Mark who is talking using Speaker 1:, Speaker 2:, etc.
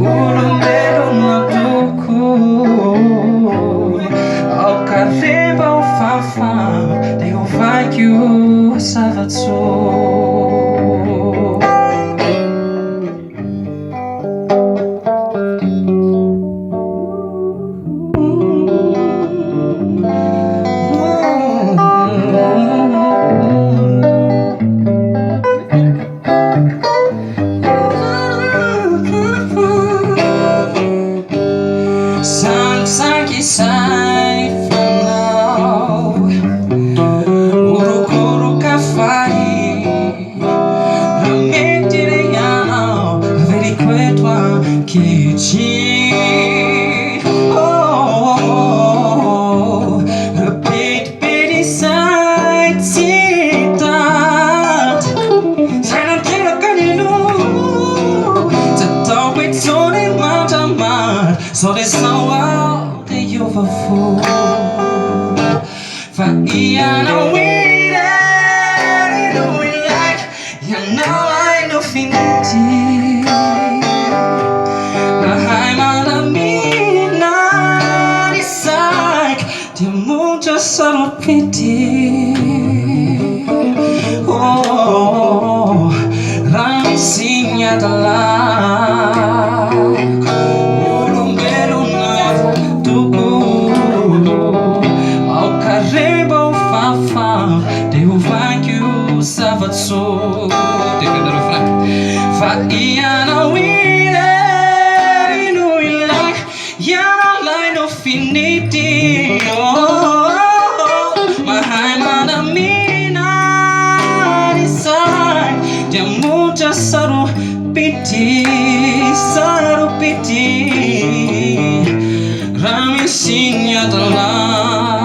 Speaker 1: Olombelo natoko ao kareba ao fafà dia ho vaky o savatso. Sanki sai fanao urukuru kafai rametire yanao verikwetwa kichi repeat pity side sitat sana tira kaninu tatau pitsone matamat so there's no out that you're a fool. Fiarahana you know it like you know I know finiti. I'm amin'ny decide the moon just sort of pity. Oh, Rami signa the light. So take another refrain. Fiarahana you know it like you're line of finity. My amin'ny decide the moon just sorrow pity. Rami signa the line.